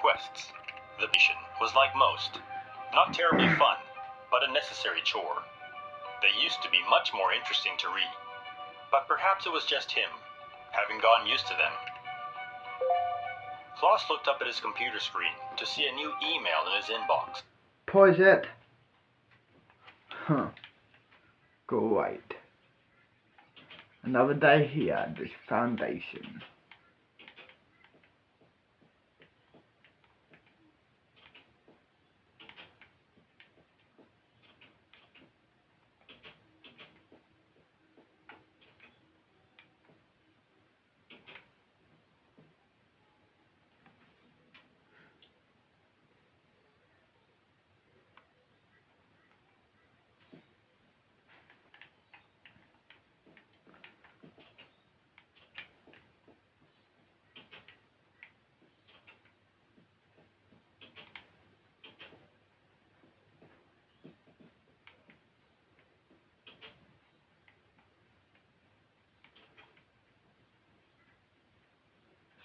quests. The mission was like most, not terribly fun, but a necessary chore. They used to be much more interesting to read, but perhaps it was just him, having gotten used to them. Klaus looked up at his computer screen to see a new email in his inbox. Pause it. Huh. Great. Another day here at this foundation.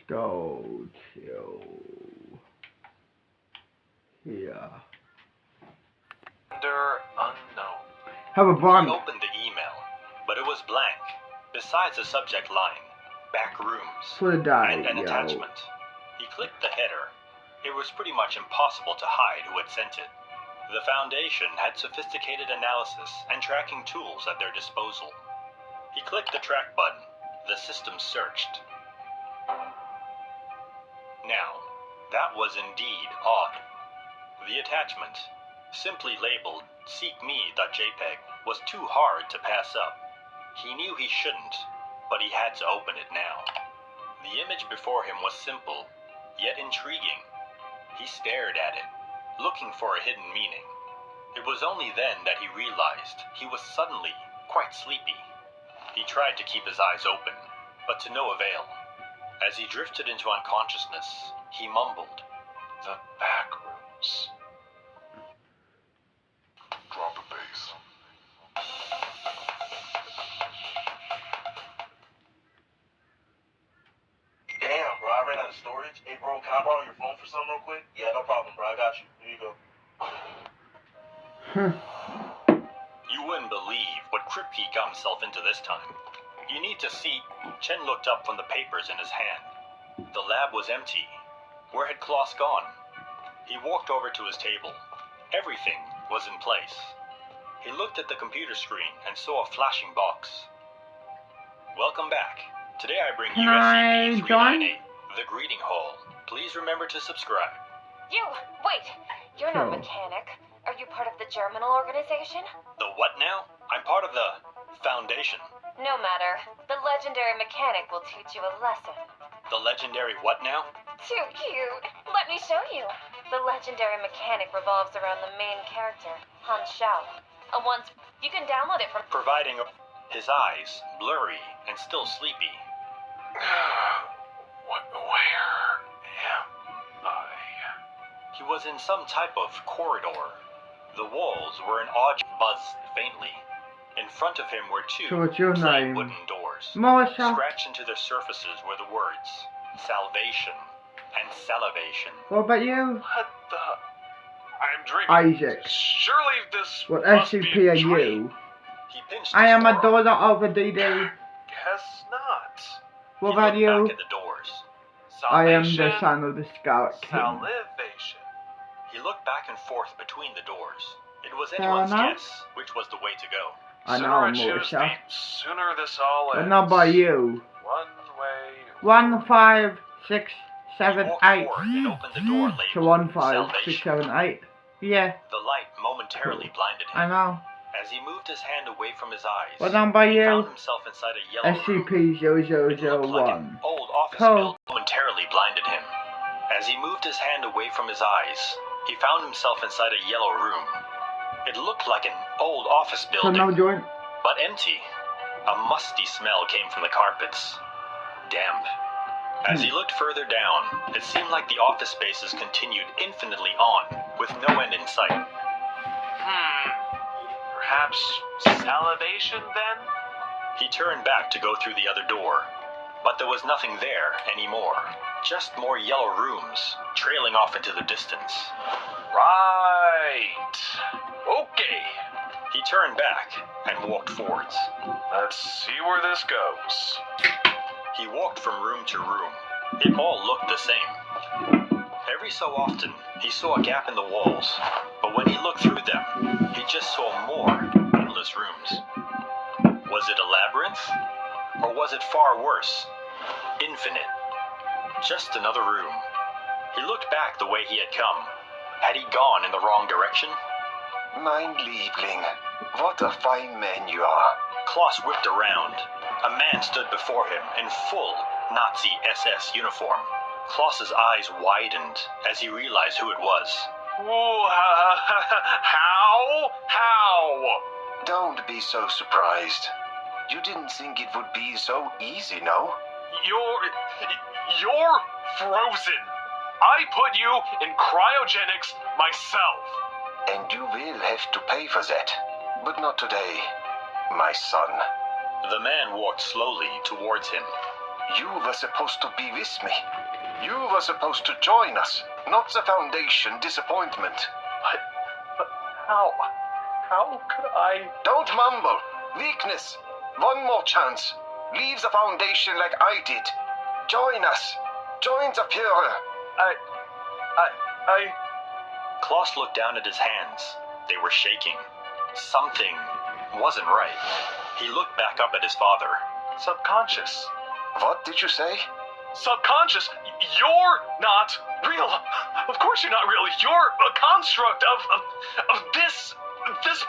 Go to here. Under unknown. Have a bomb. He opened the email, but it was blank. Besides the subject line, back rooms, For the die, and an attachment. He clicked the header. It was pretty much impossible to hide who had sent it. The Foundation had sophisticated analysis and tracking tools at their disposal. He clicked the track button. The system searched. Now, that was indeed odd. The attachment, simply labeled seekme.jpg, was too hard to pass up. He knew he shouldn't, but he had to open it now. The image before him was simple, yet intriguing. He stared at it, looking for a hidden meaning. It was only then that he realized he was suddenly quite sleepy. He tried to keep his eyes open, but to no avail. As he drifted into unconsciousness, he mumbled, "The back rooms." Drop the bass. Damn, bro, I ran out of storage. Hey, bro, can I borrow your phone for something real quick? Yeah, no problem, bro. I got you. Here you go. You wouldn't believe what Crypt he got himself into this time. You need to see. Chen looked up from the papers in his hand. The lab was empty. Where had Klaus gone? He walked over to his table. Everything was in place. He looked at the computer screen and saw a flashing box. Welcome back. Today I bring you SCP-398, the Greeting Hall. Please remember to subscribe. You! Wait! You're not a mechanic. Are you part of the Germinal organization? The what now? I'm part of the Foundation. No matter. The legendary mechanic will teach you a lesson. The legendary what now? Too cute. Let me show you. The legendary mechanic revolves around the main character, Han Shao. You can download it from... Providing his eyes, blurry and still sleepy. Where am I? He was in some type of corridor. The walls were an odd buzzed faintly. In front of him were two plain wooden doors. Scratched into their surfaces were the words, salvation and salivation. What about you? What the? I'm dreaming. Isaac. Surely this What must SCP be a are dream. you? He pinched I his am a forearm. daughter of a DD. Guess not. What He about looked you? back at the doors. I am the Salvation, son of the Scout King. Salivation. He looked back and forth between the doors. It was Fair anyone's enough. guess which was the way to go. I Sooner know, I choose Mauricia. the sooner this all But ends. not by you. One way. 1, 5, 6, He 7, walked 8. forward and opened the door labeled So 1, 5, 6, salvation. 7, 8. Yeah, The light momentarily blinded I him. know. As he moved his hand away from his eyes, What number he found you? himself inside a yellow room. It looked like an SCP-0001. old office Cool. building momentarily blinded him. As he moved his hand away from his eyes, he found himself inside a yellow room. It looked like an old office So building, no joint. but empty. A musty smell came from the carpets. Damp. As he looked further down, it seemed like the office spaces continued infinitely on, with no end in sight. Perhaps salivation then? He turned back to go through the other door. but there was nothing there anymore. Just more yellow rooms, trailing off into the distance. Right. Okay. He turned back and walked forwards. Let's see where this goes. He walked from room to room. It all looked the same. Every so often, he saw a gap in the walls, but when he looked through them, he just saw more endless rooms. Was it a labyrinth? Or was it far worse? Infinite. Just another room. He looked back the way he had come. Had he gone in the wrong direction? Mein Liebling, what a fine man you are. Klaus whipped around. A man stood before him in full Nazi SS uniform. Klaus's eyes widened as he realized who it was. Ooh, how? Don't be so surprised. You didn't think it would be so easy, no? You're frozen. I put you in cryogenics myself. And you will have to pay for that. But not today, my son. The man walked slowly towards him. You were supposed to be with me. You were supposed to join us, not the Foundation disappointment. But how could I? Don't mumble. Weakness. One more chance. Leave the Foundation like I did. Join us. Join the Führer. I... Klaus looked down at his hands. They were shaking. Something wasn't right. He looked back up at his father. Subconscious. What did you say? Subconscious? You're not real. Of course you're not real. You're a construct of this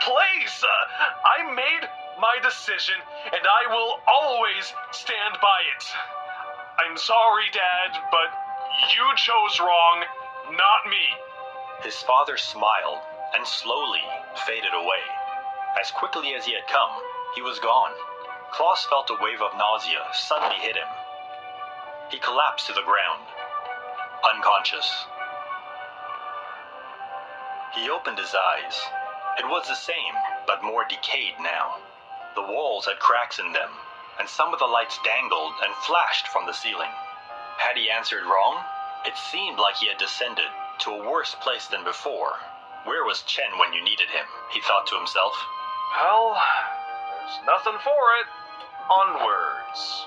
place. I made my decision, and I will always stand by it. I'm sorry, Dad, but you chose wrong, not me. His father smiled and slowly faded away. As quickly as he had come, he was gone. Klaus felt a wave of nausea suddenly hit him. He collapsed to the ground, unconscious. He opened his eyes. It was the same, but more decayed now. The walls had cracks in them, and some of the lights dangled and flashed from the ceiling. Had he answered wrong? It seemed like he had descended to a worse place than before. Where was Chen when you needed him? He thought to himself. Well, there's nothing for it. Onwards.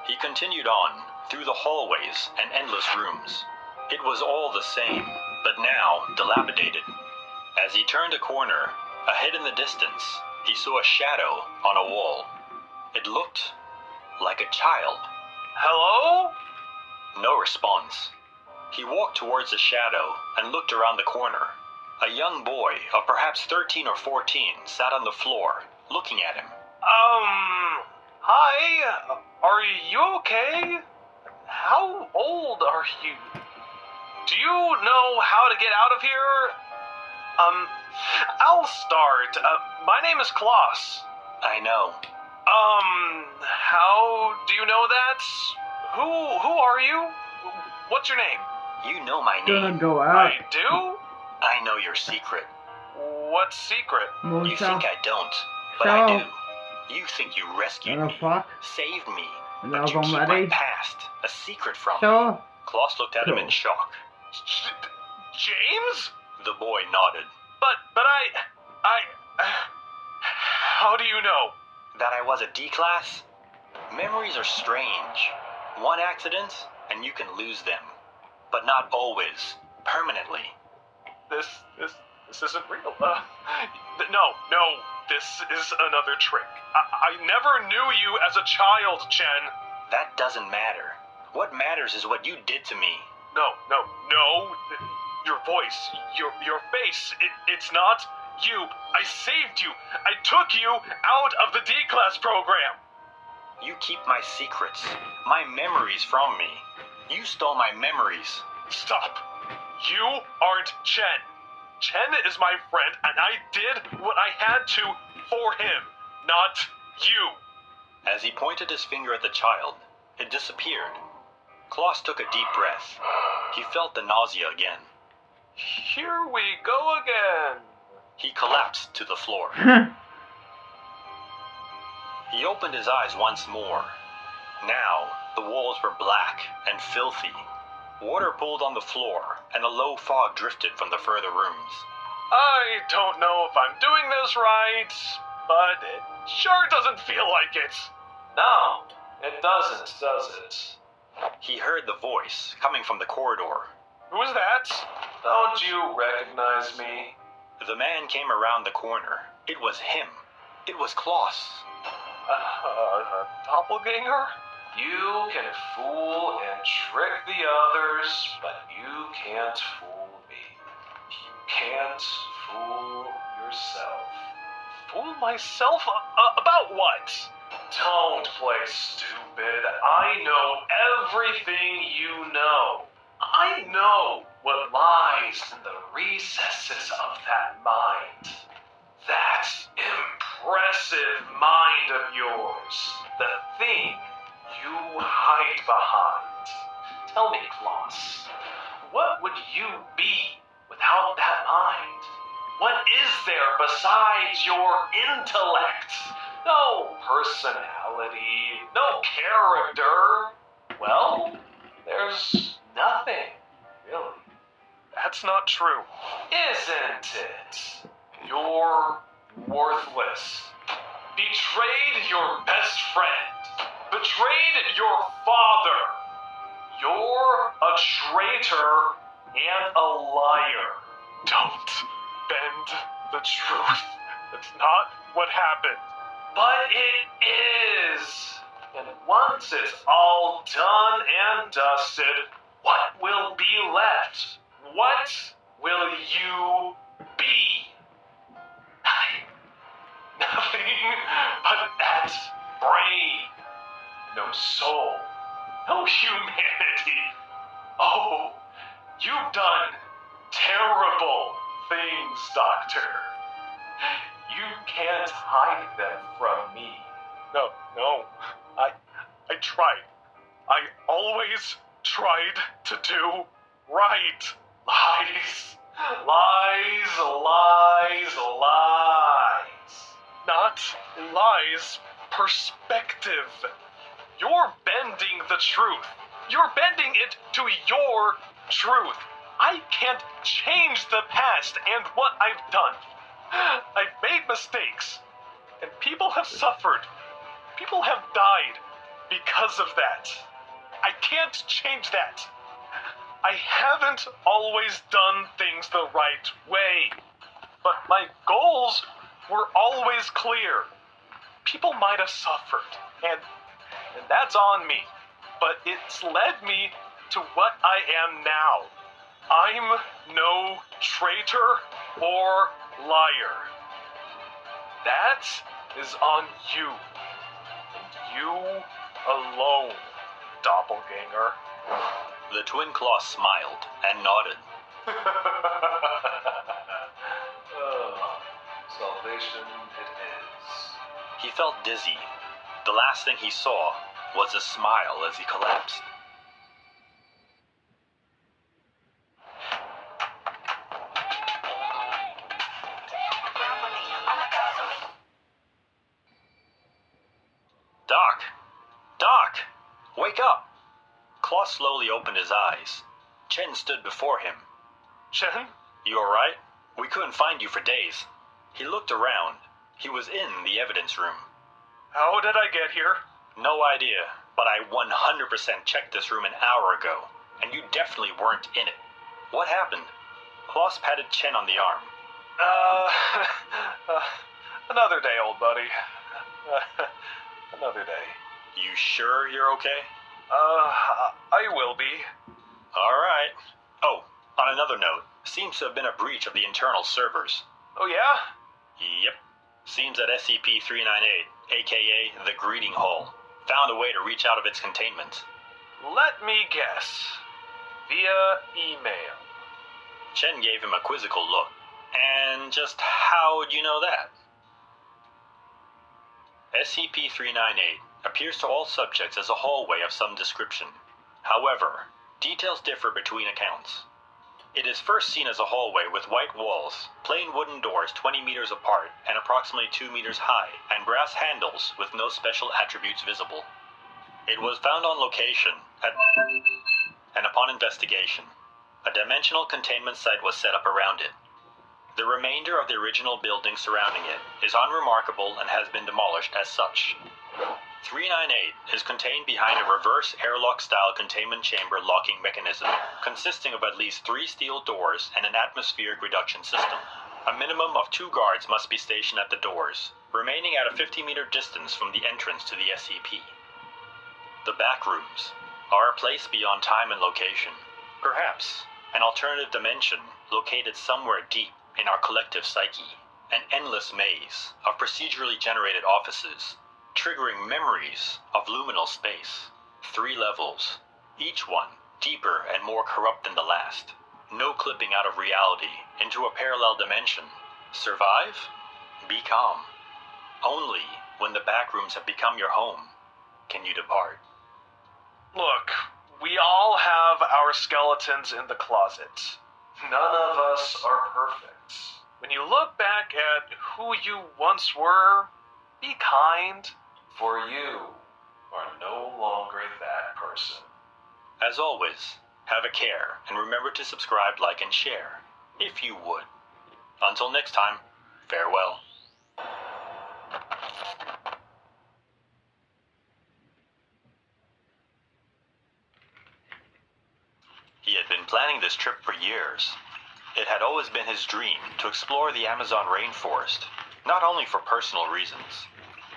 He continued on, through the hallways and endless rooms. It was all the same, but now dilapidated. As he turned a corner, ahead in the distance, he saw a shadow on a wall. It looked like a child. Hello? No response. He walked towards the shadow and looked around the corner. A young boy of perhaps 13 or 14 sat on the floor, looking at him. Hi, are you okay? How old are you? Do you know how to get out of here? I'll start. My name is Klaus. I know. How do you know that? Who are you? What's your name? You know my Gonna name. go out. I do? I know your secret. What secret? You think I don't, but So- I do. You think you rescued What me, the fuck? saved me, And but I was you keep my already. past a secret from me. So, Klaus looked at him in Cool. shock. James? The boy nodded. But how do you know? That I was a D-class? Memories are strange. One accident, and you can lose them. But not always. Permanently. This isn't real. No, this is another trick. I never knew you as a child, Chen. That doesn't matter. What matters is what you did to me. No. Your voice, your face, it's not you. I saved you. I took you out of the D-class program. You keep my secrets, my memories from me. You stole my memories. Stop. You aren't Chen. Chen is my friend, and I did what I had to for him, not you. As he pointed his finger at the child, it disappeared. Klaus took a deep breath. He felt the nausea again. Here we go again. He collapsed to the floor. He opened his eyes once more. Now, The walls were black and filthy. Water pooled on the floor, and a low fog drifted from the further rooms. I don't know if I'm doing this right, but it sure doesn't feel like it. No, it doesn't, does it? He heard the voice coming from the corridor. Who's that? Don't you recognize me? The man came around the corner. It was him. It was Klaus. A doppelganger? You can fool and trick the others, but you can't fool me. You can't fool yourself. Fool myself? About what? Don't play stupid. I know everything you know. I know what lies in the recesses of that mind. That impressive mind of yours. The thing you hide behind. Tell me, Klaus, what would you be without that mind? What is there besides your intellect? No personality, no character. Well, there's nothing, really. That's not true. Isn't it? You're worthless. Betrayed your best friend. Betrayed your father. You're a traitor and a liar. Don't bend the truth. That's not what happened. But it is. And once it's all done and dusted, what will be left? What will you be? Nothing but that brain. No soul. No humanity. Oh, you've done terrible things, Doctor. You can't hide them from me. No. I tried. I always tried to do right. Lies. Not lies. Perspective. You're bending the truth. You're bending it to your truth. I can't change the past and what I've done. I've made mistakes, and people have suffered. People have died because of that. I can't change that. I haven't always done things the right way, but my goals were always clear. People might have suffered, and that's on me, but it's led me to what I am now. I'm no traitor or liar. That is on you, and you alone, doppelganger. The twin Klaus smiled and nodded. Salvation it is. He felt dizzy. The last thing he saw was a smile as he collapsed. Doc! Wake up! Klaus slowly opened his eyes. Chen stood before him. Chen? You alright? We couldn't find you for days. He looked around. He was in the evidence room. How did I get here? No idea, but I 100% checked this room an hour ago, and you definitely weren't in it. What happened? Klaus patted Chen on the arm. Another day, old buddy. Another day. You sure you're okay? I will be. Alright. Oh, on another note, seems to have been a breach of the internal servers. Oh, yeah? Yep. Seems that SCP-398, aka the Greeting Hall, found a way to reach out of its containment. Let me guess. Via email. Chen gave him a quizzical look. And just how'd you know that? SCP-398 appears to all subjects as a hallway of some description. However, details differ between accounts. It is first seen as a hallway with white walls, plain wooden doors 20 meters apart and approximately 2 meters high, and brass handles with no special attributes visible. It was found on location, and upon investigation, a dimensional containment site was set up around it. The remainder of the original building surrounding it is unremarkable and has been demolished as such. 398 is contained behind a reverse airlock-style containment chamber locking mechanism, consisting of at least 3 steel doors and an atmospheric reduction system. A minimum of 2 guards must be stationed at the doors, remaining at a 50-meter distance from the entrance to the SCP. The back rooms are a place beyond time and location, perhaps an alternative dimension located somewhere deep in our collective psyche, an endless maze of procedurally generated offices, triggering memories of liminal space. 3 levels, each one deeper and more corrupt than the last. No clipping out of reality into a parallel dimension. Survive? Be calm. Only when the backrooms have become your home can you depart. Look, we all have our skeletons in the closet. None of us are perfect. When you look back at who you once were, be kind, for you are no longer that person. As always, have a care and remember to subscribe, like, and share, if you would. Until next time, farewell. He had been planning this trip for years. It had always been his dream to explore the Amazon rainforest, not only for personal reasons.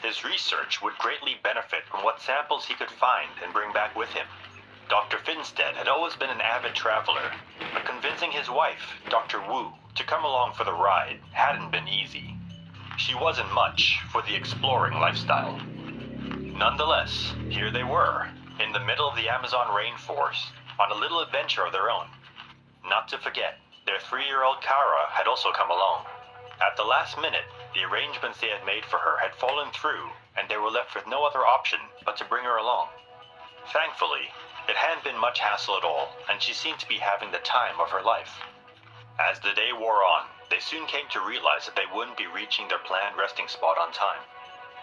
His research would greatly benefit from what samples he could find and bring back with him. Dr. Finstead had always been an avid traveler, but convincing his wife, Dr. Wu, to come along for the ride hadn't been easy. She wasn't much for the exploring lifestyle. Nonetheless, here they were, in the middle of the Amazon rainforest, on a little adventure of their own. Not to forget, their 3-year-old Kara had also come along. At the last minute, the arrangements they had made for her had fallen through, and they were left with no other option but to bring her along. Thankfully, it hadn't been much hassle at all, and she seemed to be having the time of her life. As the day wore on, they soon came to realize that they wouldn't be reaching their planned resting spot on time.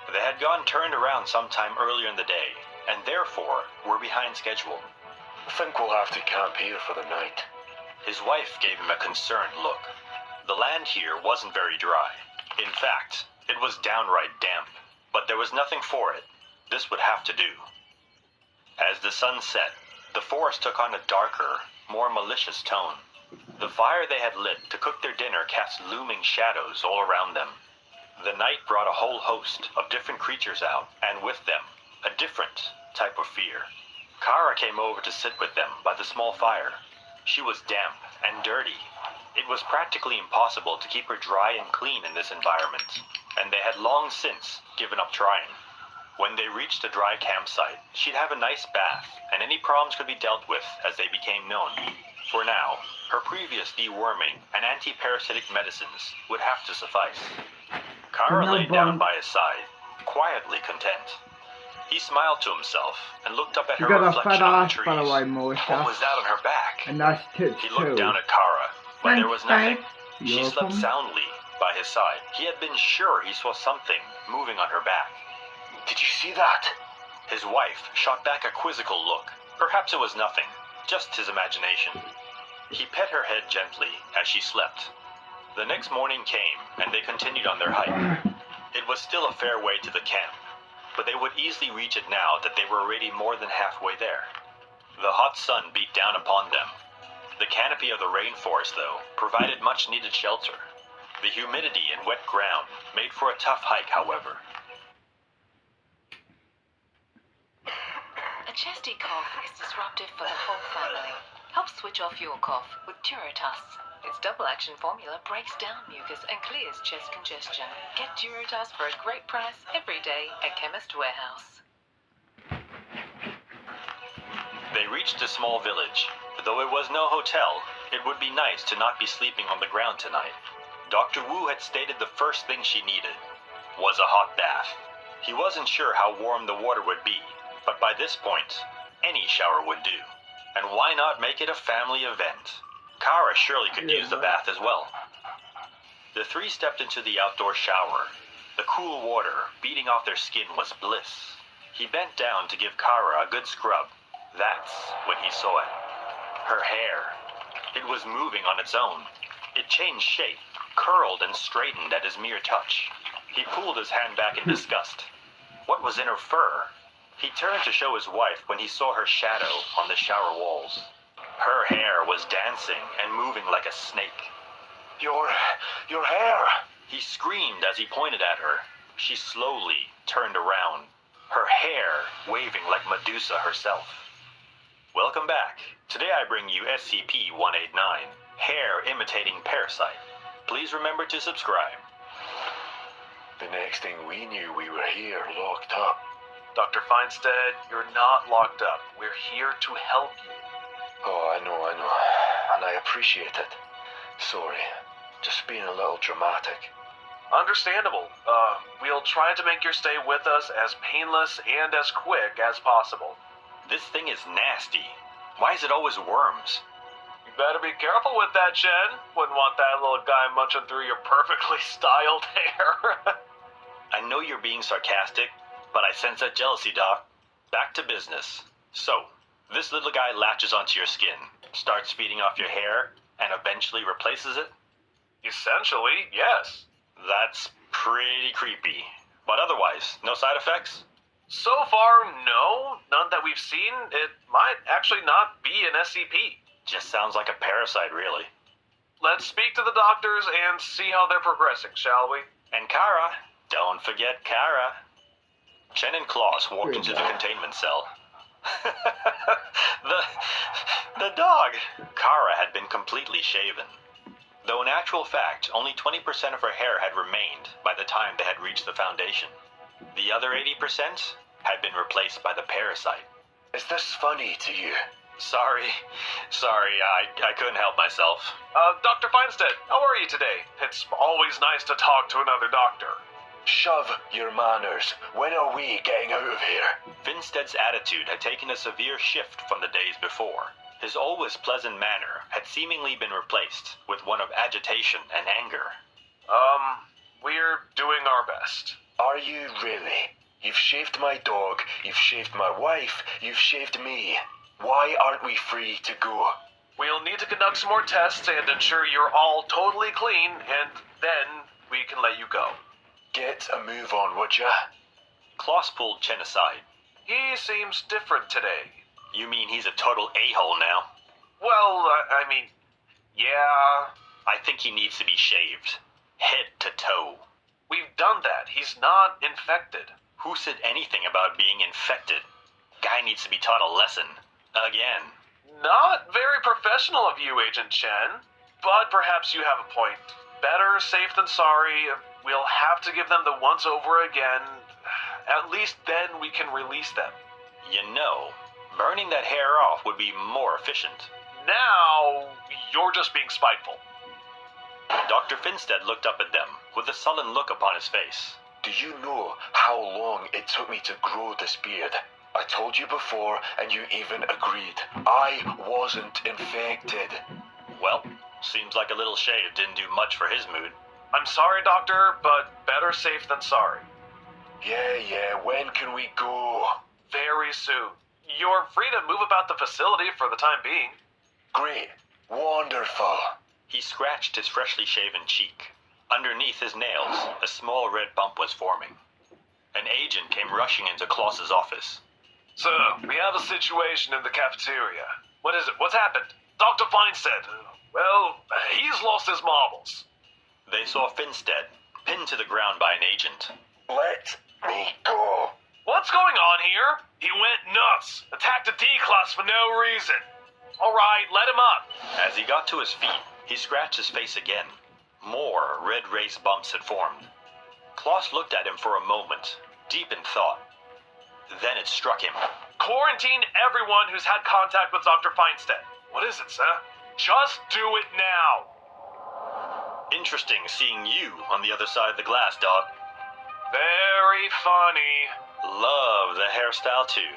They had gotten turned around sometime earlier in the day, and therefore were behind schedule. I think we'll have to camp here for the night. His wife gave him a concerned look. The land here wasn't very dry. In fact, it was downright damp, but there was nothing for it. This would have to do. As the sun set, the forest took on a darker, more malicious tone. The fire they had lit to cook their dinner cast looming shadows all around them. The night brought a whole host of different creatures out, and with them, a different type of fear. Kara came over to sit with them by the small fire. She was damp and dirty. It was practically impossible to keep her dry and clean in this environment, and they had long since given up trying. When they reached a dry campsite, she'd have a nice bath, and any problems could be dealt with as they became known. For now, her previous deworming and anti-parasitic medicines would have to suffice. Kara lay down by his side, quietly content. He smiled to himself and looked up at her reflection on the trees. By the way, Melissa. What was that on her back? And nice tits He too. looked down at Kara, but there was nothing. She You're slept welcome. soundly by his side. He had been sure he saw something moving on her back. Did you see that? His wife shot back a quizzical look. Perhaps it was nothing, just his imagination. He pet her head gently as she slept. The next morning came, and they continued on their hike. It was still a fair way to the camp, but they would easily reach it now that they were already more than halfway there. The hot sun beat down upon them. The canopy of the rainforest, though, provided much-needed shelter. The humidity and wet ground made for a tough hike, however. A chesty cough is disruptive for the whole family. Help switch off your cough with Duratus. Its double-action formula breaks down mucus and clears chest congestion. Get Duratus for a great price every day at Chemist Warehouse. They reached a small village. Though it was no hotel, it would be nice to not be sleeping on the ground tonight. Dr. Wu had stated the first thing she needed was a hot bath. He wasn't sure how warm the water would be, but by this point, any shower would do. And why not make it a family event? Kara surely could use the bath as well. The 3 stepped into the outdoor shower. The cool water beating off their skin was bliss. He bent down to give Kara a good scrub. That's when he saw it. Her hair. It was moving on its own. It changed shape, curled and straightened at his mere touch. He pulled his hand back in disgust. What was in her fur? He turned to show his wife when he saw her shadow on the shower walls. Her hair was dancing and moving like a snake. Your hair! He screamed as he pointed at her. She slowly turned around, her hair waving like Medusa herself. Welcome back. Today I bring you SCP-189, Hair Imitating Parasite. Please remember to subscribe. The next thing we knew, we were here, locked up. Dr. Feinstead, you're not locked up. We're here to help you. Oh, I know. And I appreciate it. Sorry. Just being a little dramatic. Understandable. We'll try to make your stay with us as painless and as quick as possible. This thing is nasty. Why is it always worms? You better be careful with that, Jen. Wouldn't want that little guy munching through your perfectly styled hair. I know you're being sarcastic, but I sense that jealousy, Doc. Back to business. So, this little guy latches onto your skin, starts feeding off your hair, and eventually replaces it? Essentially, yes. That's pretty creepy. But otherwise, no side effects? So far, no. None that we've seen. It might actually not be an SCP. Just sounds like a parasite, really. Let's speak to the doctors and see how they're progressing, shall we? And Kara. Don't forget Kara. Chen and Klaus walked into the containment cell. the dog. Kara had been completely shaven. Though in actual fact, only 20% of her hair had remained by the time they had reached the Foundation. The other 80% had been replaced by the parasite. Is this funny to you? Sorry, I couldn't help myself. Dr. Feinstead, how are you today? It's always nice to talk to another doctor. Shove your manners. When are we getting out of here? Finstead's attitude had taken a severe shift from the days before. His always pleasant manner had seemingly been replaced with one of agitation and anger. We're doing our best. Are you really? You've shaved my dog, you've shaved my wife, you've shaved me. Why aren't we free to go? We'll need to conduct some more tests and ensure you're all totally clean, and then we can let you go. Get a move on, would ya? Klaus pulled Chen aside. He seems different today. You mean he's a total a-hole now? Well, I mean, yeah. I think he needs to be shaved. Head to toe. We've done that. He's not infected. Who said anything about being infected? Guy needs to be taught a lesson. Again. Not very professional of you, Agent Chen. But perhaps you have a point. Better safe than sorry. We'll have to give them the once over again. At least then we can release them. You know, burning that hair off would be more efficient. Now, you're just being spiteful. Dr. Finstead looked up at them, with a sullen look upon his face. Do you know how long it took me to grow this beard? I told you before, and you even agreed. I wasn't infected. Well, seems like a little shave didn't do much for his mood. I'm sorry, Doctor, but better safe than sorry. Yeah, when can we go? Very soon. You're free to move about the facility for the time being. Great. Wonderful. He scratched his freshly shaven cheek. Underneath his nails, a small red bump was forming. An agent came rushing into Klaus's office. Sir, we have a situation in the cafeteria. What is it? What's happened? Dr. Feinstead. Well, he's lost his marbles. They saw Finstead, pinned to the ground by an agent. Let me go. What's going on here? He went nuts. Attacked a D-class for no reason. All right, let him up. As he got to his feet, he scratched his face again. More red raised bumps had formed. Klaus looked at him for a moment, deep in thought. Then it struck him. Quarantine everyone who's had contact with Dr. Feinstead. What is it, sir? Just do it now. Interesting seeing you on the other side of the glass, Doc. Very funny. Love the hairstyle, too.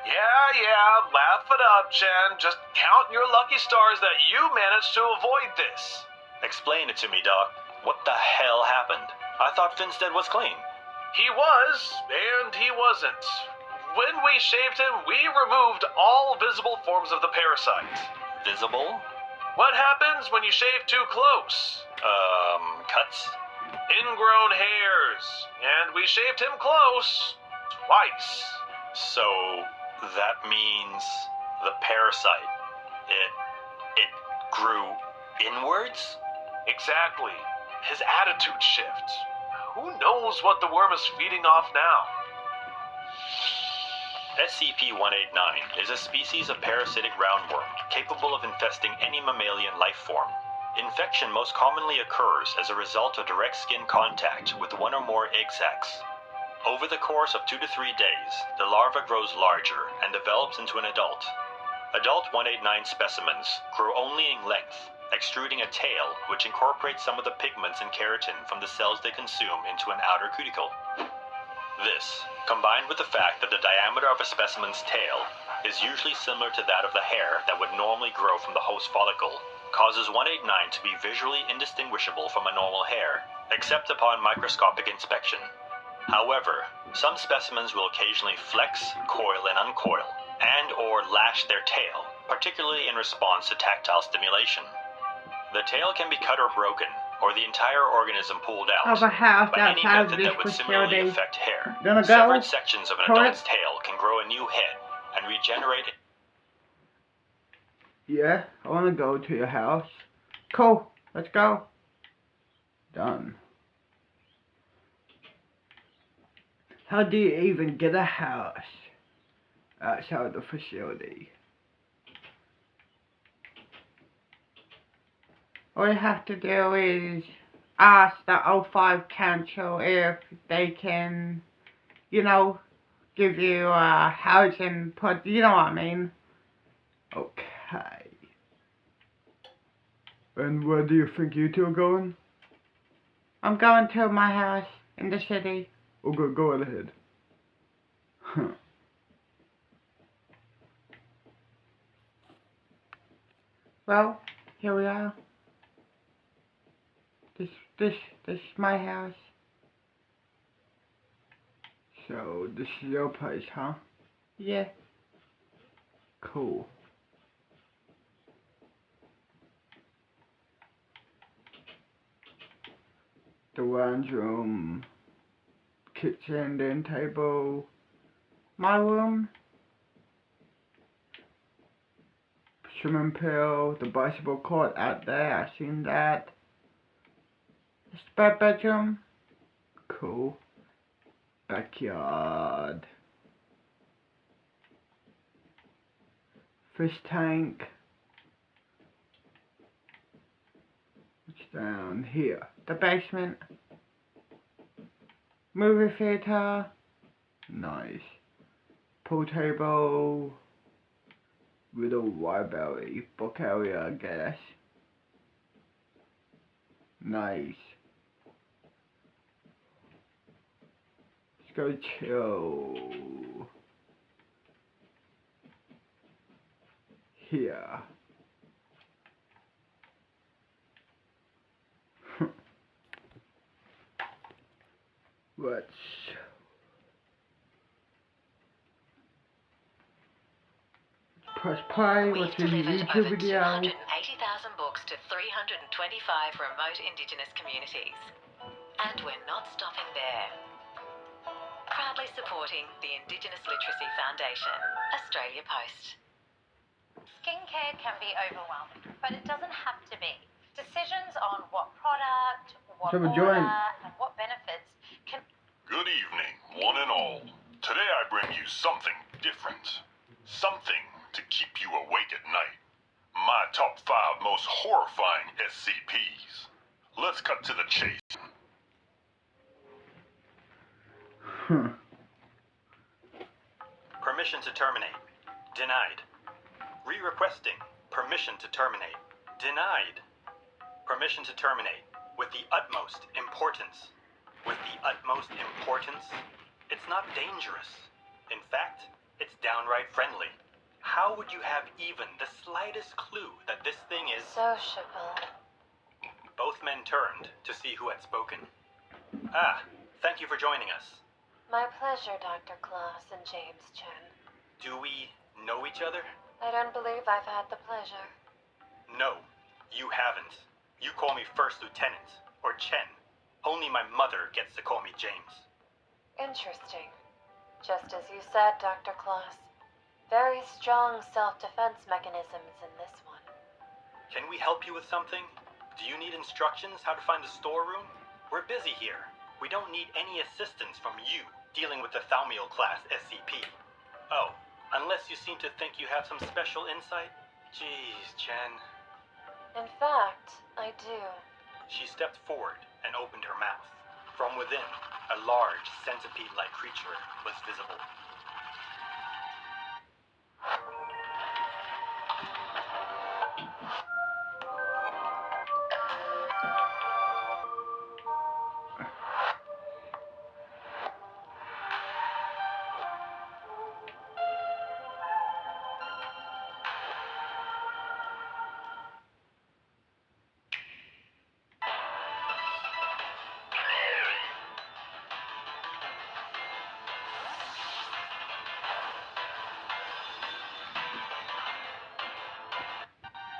Yeah, laugh it up, Chen. Just count your lucky stars that you managed to avoid this. Explain it to me, Doc. What the hell happened? I thought Finstead was clean. He was, and he wasn't. when we shaved him, we removed all visible forms of the parasite. Visible? What happens when you shave too close? Cuts? Ingrown hairs. And we shaved him close. Twice. So, that means the parasite, it grew inwards? Exactly. His attitude shift. Who knows what the worm is feeding off now? SCP-189 is a species of parasitic roundworm capable of infesting any mammalian life form. Infection most commonly occurs as a result of direct skin contact with one or more egg sacs. Over the course of 2 to 3 days, the larva grows larger and develops into an adult. Adult 189 specimens grow only in length, extruding a tail which incorporates some of the pigments and keratin from the cells they consume into an outer cuticle. This, combined with the fact that the diameter of a specimen's tail is usually similar to that of the hair that would normally grow from the host follicle, causes 189 to be visually indistinguishable from a normal hair, except upon microscopic inspection. However, some specimens will occasionally flex, coil, and uncoil, and/or lash their tail, particularly in response to tactile stimulation. The tail can be cut or broken, or the entire organism pulled out, Of a house by any outside method this that would similarly facility. affect hair. Gonna go? Severed sections of an Correct? adult's tail can grow a new head and regenerate. Yeah, I wanna go to your house. Cool, let's go. Done. How do you even get a house outside the facility? All you have to do is ask the O5 Council if they can, you know, give you a house and put, you know what I mean? Okay. And where do you think you two are going? I'm going to my house in the city. Oh, go ahead. Huh. Well, here we are. This is my house. So, this is your place, huh? Yeah. Cool. The lounge room, kitchen, den table, my room, swimming pool, the basketball court out there, I seen that. The spare bedroom, cool. Backyard, fish tank. What's down here? The basement. Movie theater. Nice. Pool table. Little library. Book area, I guess. Nice. Let's go chill. Here. Let's press play. We've Let's see the delivered YouTube over video. 280,000 books to 325 remote indigenous communities. And we're not stopping there. Proudly supporting the Indigenous Literacy Foundation, Australia Post. Skincare can be overwhelming, but it doesn't have to be. Decisions on what product, what So we're order, joined. and what benefits can... Good evening, one and all. Today I bring you something different. Something to keep you awake at night. My top 5 most horrifying SCPs. Let's cut to the chase. Permission to terminate. Denied. Re-requesting. Permission to terminate. Denied. Permission to terminate. With the utmost importance. With the utmost importance? It's not dangerous. In fact, it's downright friendly. How would you have even the slightest clue that this thing is... Sociable. Both men turned to see who had spoken. Ah, thank you for joining us. My pleasure, Dr. Claus and James Chen. Do we know each other? I don't believe I've had the pleasure. No, you haven't. You call me First Lieutenant, or Chen. Only my mother gets to call me James. Interesting. Just as you said, Dr. Claus. Very strong self-defense mechanisms in this one. Can we help you with something? Do you need instructions how to find the storeroom? We're busy here. We don't need any assistance from you dealing with the Thaumiel class SCP. Oh, unless you seem to think you have some special insight? Jeez, Chen. In fact, I do. She stepped forward and opened her mouth. From within, a large centipede-like creature was visible.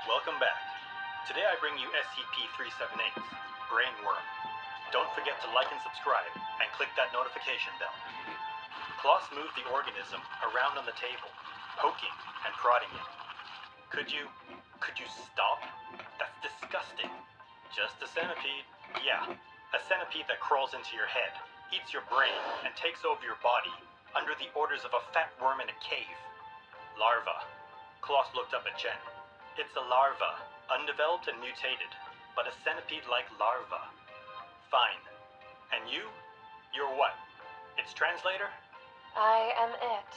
Welcome back. Today I bring you SCP-378's Brain Worm. Don't forget to like and subscribe, and click that notification bell. Klaus moved the organism around on the table, poking and prodding it. Could you stop? That's disgusting. Just a centipede. Yeah, a centipede that crawls into your head, eats your brain, and takes over your body, under the orders of a fat worm in a cave. Larva. Klaus looked up at Chen. It's a larva, undeveloped and mutated, but a centipede-like larva. Fine. And you? You're what? Its translator? I am it.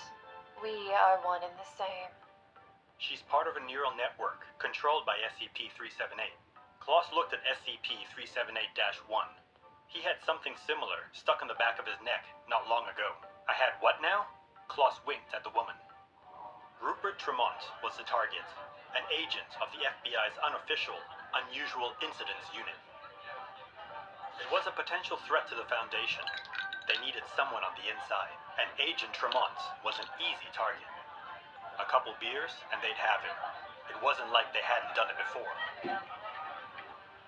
We are one and the same. She's part of a neural network, controlled by SCP-378. Klaus looked at SCP-378-1. He had something similar stuck in the back of his neck not long ago. I had what now? Klaus winked at the woman. Rupert Tremont was the target, an agent of the FBI's unofficial Unusual Incidents Unit. It was a potential threat to the Foundation. They needed someone on the inside, and Agent Tremont was an easy target. A couple beers, and they'd have him. It wasn't like they hadn't done it before.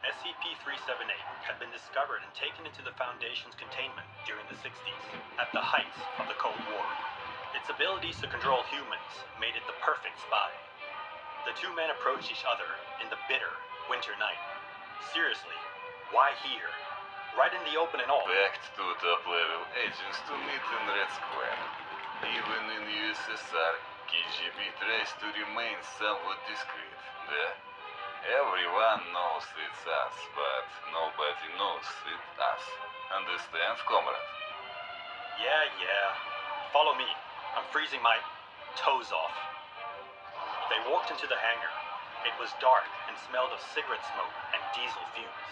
SCP-378 had been discovered and taken into the Foundation's containment during the 60s, at the height of the Cold War. Its abilities to control humans made it the perfect spy. The two men approached each other in the bitter winter night. Seriously, why here? Right in the open and all. Back to top-level agents to meet in Red Square. Even in USSR, KGB tries to remain somewhat discreet. Everyone knows it's us, but nobody knows it's us. Understand, comrade? Yeah. Follow me. I'm freezing my toes off. They walked into the hangar. It was dark and smelled of cigarette smoke and diesel fumes.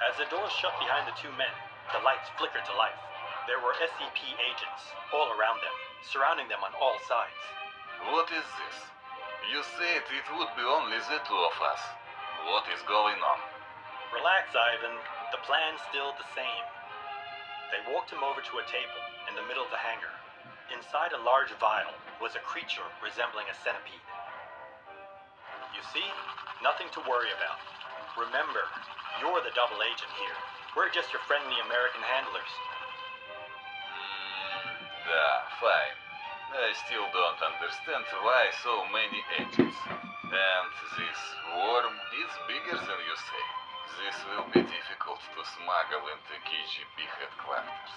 As the doors shut behind the two men, the lights flickered to life. There were SCP agents all around them, surrounding them on all sides. What is this? You said it would be only the two of us. What is going on? Relax, Ivan. The plan's still the same. They walked him over to a table in the middle of the hangar. Inside a large vial was a creature resembling a centipede. You see? Nothing to worry about. Remember, you're the double agent here. We're just your friendly American handlers. Fine. I still don't understand why so many agents. And this worm is bigger than you say. This will be difficult to smuggle into KGB headquarters.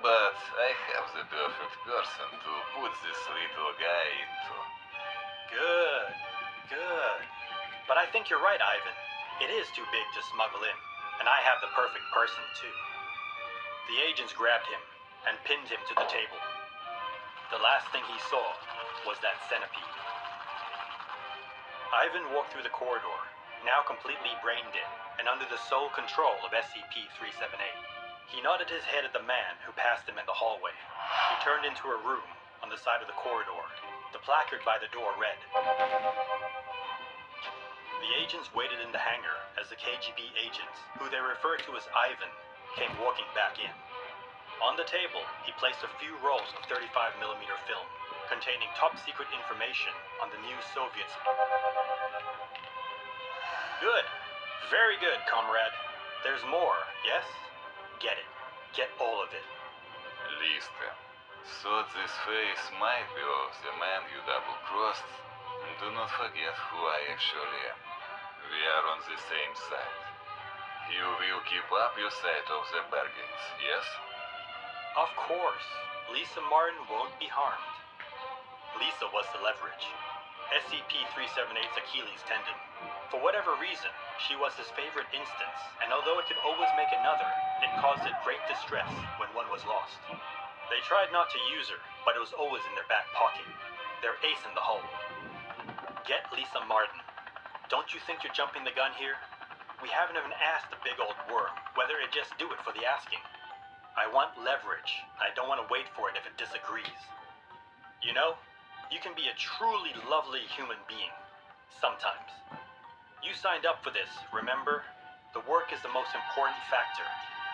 But I have the perfect person to put this little guy into. Good. But I think you're right, Ivan. It is too big to smuggle in, and I have the perfect person, too. The agents grabbed him and pinned him to the table. The last thing he saw was that centipede. Ivan walked through the corridor, now completely brain dead and under the sole control of SCP-378. He nodded his head at the man who passed him in the hallway. He turned into a room on the side of the corridor. The placard by the door read, "The agents waited in the hangar as the KGB agents, who they referred to as Ivan, came walking back in. On the table, he placed a few rolls of 35mm film containing top-secret information on the new Soviets. Good. Very good, comrade. There's more, yes? Get it. Get all of it. Listen. So this face might be of the man you double-crossed. Do not forget who I actually am. We are on the same side. You will keep up your side of the bargains, yes? Of course. Lisa Martin won't be harmed. Lisa was the leverage. SCP-378's Achilles tendon. For whatever reason, she was his favorite instance, and although it could always make another, it caused it great distress when one was lost. They tried not to use her, but it was always in their back pocket. Their ace in the hole. Get Lisa Martin. Don't you think you're jumping the gun here? We haven't even asked the big old worm whether it'd just do it for the asking. I want leverage. I don't want to wait for it if it disagrees. You know, you can be a truly lovely human being. Sometimes. You signed up for this, remember? The work is the most important factor,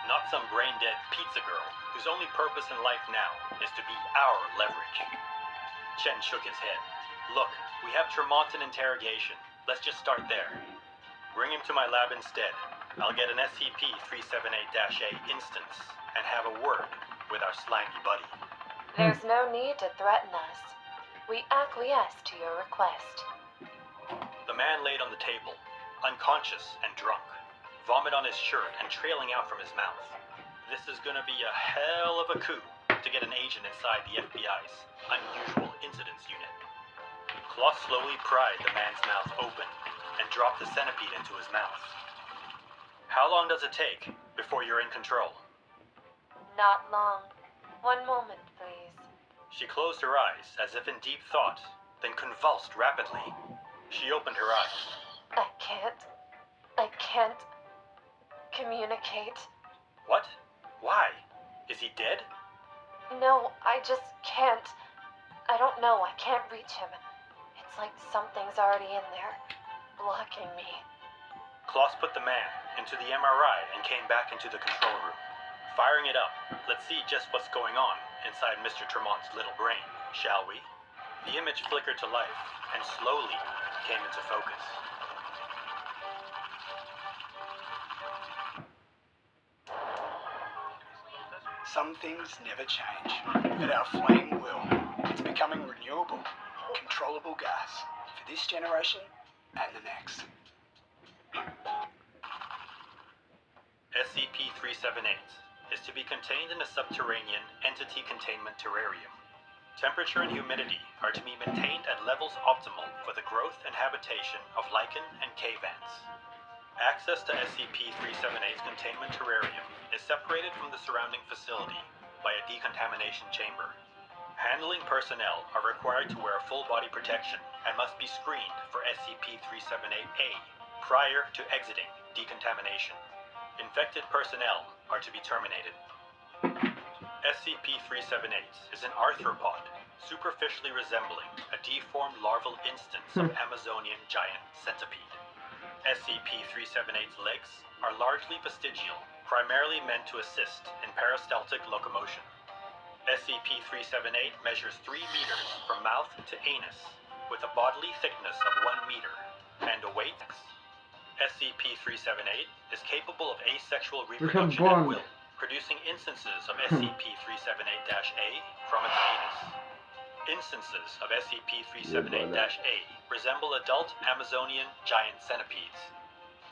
not some brain-dead pizza girl whose only purpose in life now is to be our leverage. Chen shook his head. Look, we have Tremont in interrogation. Let's just start there. Bring him to my lab instead. I'll get an SCP-378-A instance and have a word with our slimy buddy. There's no need to threaten us. We acquiesce to your request. The man laid on the table, unconscious and drunk, vomit on his shirt and trailing out from his mouth. This is gonna be a hell of a coup to get an agent inside the FBI's Unusual Incidents Unit. Klaus slowly pried the man's mouth open and dropped the centipede into his mouth. How long does it take before you're in control? Not long. One moment, please. She closed her eyes as if in deep thought, then convulsed rapidly. She opened her eyes. I can't communicate. What? Why? Is he dead? No, I just can't. I don't know, I can't reach him. It's like something's already in there, blocking me. Klaus put the man into the MRI and came back into the control room. Firing it up, let's see just what's going on inside Mr. Tremont's little brain, shall we? The image flickered to life and slowly came into focus. Some things never change, but our flame will. It's becoming renewable, controllable gas for this generation and the next. SCP-378 is to be contained in a subterranean entity containment terrarium. Temperature and humidity are to be maintained at levels optimal for the growth and habitation of lichen and cave ants. Access to SCP-378's containment terrarium is separated from the surrounding facility by a decontamination chamber. Handling personnel are required to wear full body protection and must be screened for SCP-378-A prior to exiting decontamination. Infected personnel are to be terminated. SCP-378 is an arthropod, superficially resembling a deformed larval instance of Amazonian giant centipede. SCP-378's legs are largely vestigial, primarily meant to assist in peristaltic locomotion. SCP-378 measures 3 meters from mouth to anus, with a bodily thickness of 1 meter, and a weight. SCP-378 is capable of asexual reproduction at will, producing instances of SCP-378-A from its anus. Instances of SCP-378-A resemble adult Amazonian giant centipedes.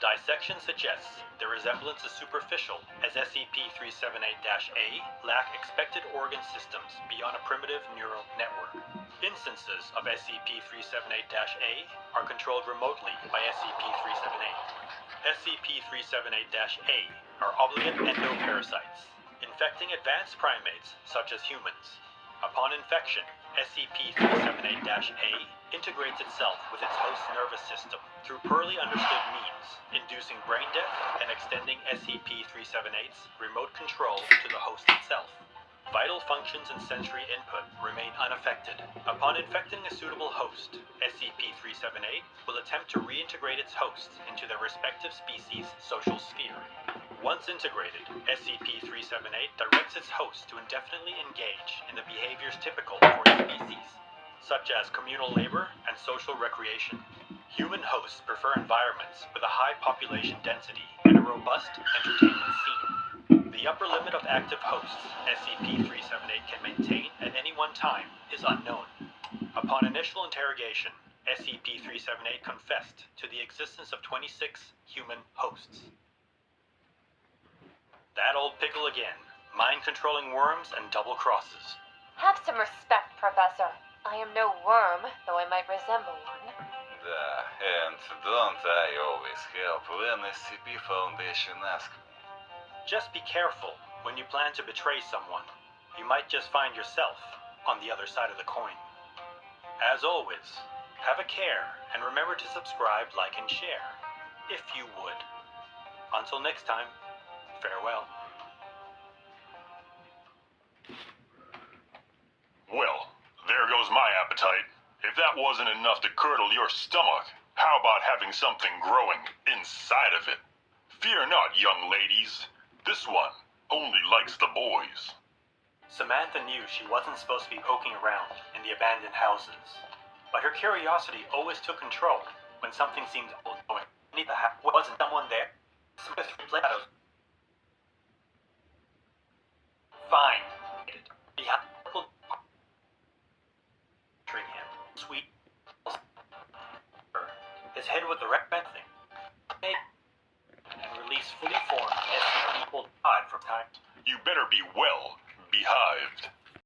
Dissection suggests their resemblance is superficial, as SCP-378-A lack expected organ systems beyond a primitive neural network. Instances of SCP-378-A are controlled remotely by SCP-378. SCP-378-A are obligate endoparasites, infecting advanced primates such as humans. Upon infection, SCP-378-A integrates itself with its host nervous system through poorly understood means, inducing brain death and extending SCP-378's remote control to the host itself. Vital functions and sensory input remain unaffected. Upon infecting a suitable host, SCP-378 will attempt to reintegrate its hosts into their respective species' social sphere. Once integrated, SCP-378 directs its host to indefinitely engage in the behaviors typical for its species, such as communal labor and social recreation. Human hosts prefer environments with a high population density and a robust entertainment scene. The upper limit of active hosts SCP-378 can maintain at any one time is unknown. Upon initial interrogation, SCP-378 confessed to the existence of 26 human hosts. That old pickle again, mind-controlling worms and double crosses. Have some respect, Professor. I am no worm, though I might resemble one. And don't I always help when SCP Foundation asks me? Just be careful when you plan to betray someone. You might just find yourself on the other side of the coin. As always, have a care and remember to subscribe, like, and share, if you would. Until next time, farewell. Well, there goes my appetite. If that wasn't enough to curdle your stomach, how about having something growing inside of it? Fear not, young ladies. This one only likes the boys. Samantha knew she wasn't supposed to be poking around in the abandoned houses, but her curiosity always took control when something seemed going. Wasn't someone there? Smith replied, "Fine." Behind him, sweet. His head with the red thing. And release fully formed SCP people died from time. You better be well behaved.